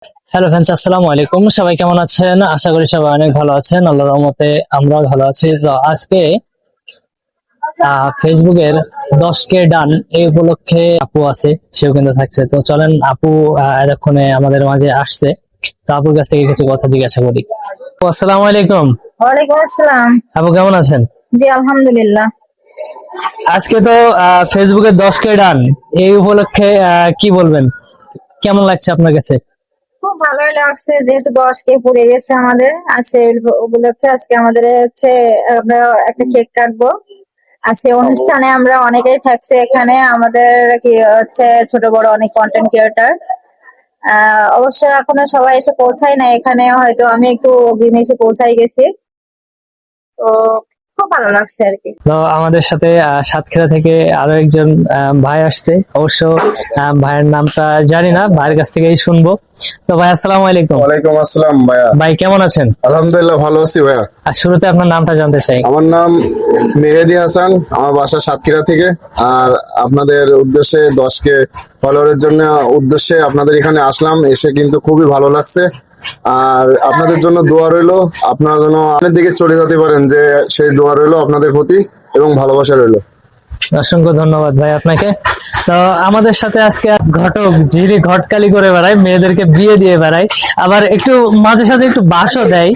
Hello friends, আসসালামু আলাইকুম। সবাই কেমন আছেন? আশা করি সবাই অনেক ভালো আছেন। আল্লাহর রহমতে আমরাও ভালো আছি। তো আজকে ফেসবুকের 10K ডান এই উপলক্ষে আপু আছে, সেও কিন্তু থাকছে। তো চলেন, আপু এতক্ষণে আমাদের মাঝে আসছে, তো আপুর কাছ থেকে কিছু কথা জিজ্ঞাসা করি। আপু, আসসালামু আলাইকুম। ওয়ালাইকুম আসসালাম। আপু কেমন আছেন? জি আলহামদুলিল্লাহ। আজকে তো ফেসবুকের 10K ডান এই উপলক্ষে কি বলবেন? কেমন লাগছে আপনার কাছে? খুব ভালোই লাগছে, যেহেতু 10K পুড়ে গেছে আমাদের, আর সেই উপলক্ষে আজকে আমাদের হচ্ছে আমরা একটা কেক কাটবো। আর সেই অনুষ্ঠানে আমরা অনেকেই থাকছি এখানে, আমাদের কি হচ্ছে ছোট বড় অনেক কন্টেন্ট ক্রিয়েটর। অবশ্য এখনো সবাই এসে পৌঁছায় না এখানে, হয়তো আমি একটু অগ্রিমে এসে পৌঁছাই গেছি। তো খুব ভালো লাগছে আর কি। তো আমাদের সাথে সাতক্ষীরা থেকে আরো একজন ভাই আসছে। অবশ্য ভাইয়ের নামটা জানি না, ভাইয়ের কাছ থেকেই শুনবো। তো ভাই, আসসালামু আলাইকুম। ওয়ালাইকুম আসসালাম ভাইয়া। ভাই কেমন আছেন? আলহামদুলিল্লাহ ভালো আছি ভাইয়া। আর শুরুতে আপনার নামটা জানতে চাই। আমার নাম মেহেদি হাসান, আমার বাসা সাতক্ষীরা থেকে। আর আপনাদের উদ্দেশ্যে 10K ফলোয়ারের জন্য উদ্দেশ্যে আপনাদের এখানে আসলাম, এসে কিন্তু খুবই ভালো লাগছে। আর আপনাদের জন্য দোয়া রইলো, আপনারা যেন আপনার দিকে চলে যেতে পারেন, যে সেই দোয়া রইলো আপনাদের প্রতি এবং ভালোবাসা রইলো। অসংখ্য ধন্যবাদ ভাই আপনাকে। তো আমাদের সাথে আজকে ঘটক ঝিরি ঘটকালি করে বেড়ায়, মেয়েদেরকে বিয়ে দিয়ে বেড়ায়, আবার একটু মাঝে সাথে একটু বাসও দেয়।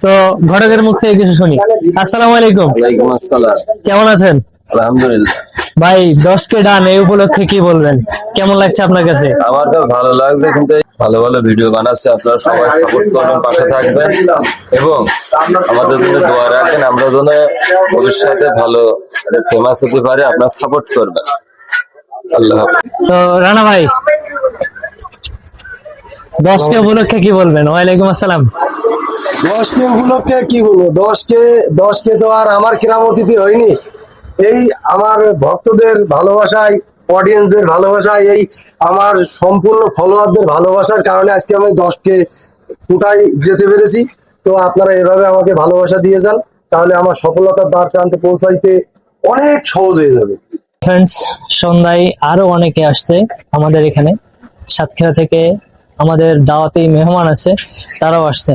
তো ঘটকের মুখ থেকে কিছু শুনি। আসসালামু আলাইকুম। ওয়ালাইকুম আসসালাম। কেমন আছেন? আলহামদুলিল্লাহ। ভাই, 10K ডান এই উপলক্ষে কি বলবেন? কেমন লাগছে আপনার কাছে? আমার কাছে ভালো লাগছে, কিন্তু ভালো ভালো ভিডিও বানাচ্ছে, আপনারা সবাই সাপোর্ট করবেন, পাশে থাকবেন এবং আমাদের জন্য দোয়া রাখবেন, আমরা যেন ভবিষ্যতে ভালো ফেমাস হতে পারি, আপনারা সাপোর্ট করবেন। আল্লাহ হাফেজ। তো রানা ভাই, 10K উপলক্ষে কি বলবেন? ওয়ালাইকুম আসসালাম। 10K উপলক্ষে কি বলবো? দশ কে তো আর আমার কেরামতিতে হয়নি। এই আমার ভক্তদের ভালোবাসায়, অডিয়েন্সদের ভালোবাসায়, এই আমার সম্পূর্ণ ফলোয়ারদের ভালোবাসার কারণে আজকে আমি 10K কোটায় যেতে পেরেছি। তো আপনারা এভাবে আমাকে ভালোবাসা দিয়ে যান, তাহলে আমার সফলতার দ্বার প্রান্তে পৌঁছাইতে অনেক সহজ হয়ে যাবে। ফ্রেন্ডস, সন্ধ্যায় আরো অনেকে আসছে আমাদের এখানে। সাতক্ষীরা থেকে আমাদের দাওয়াতি মেহমান আছে, তারাও আসছে।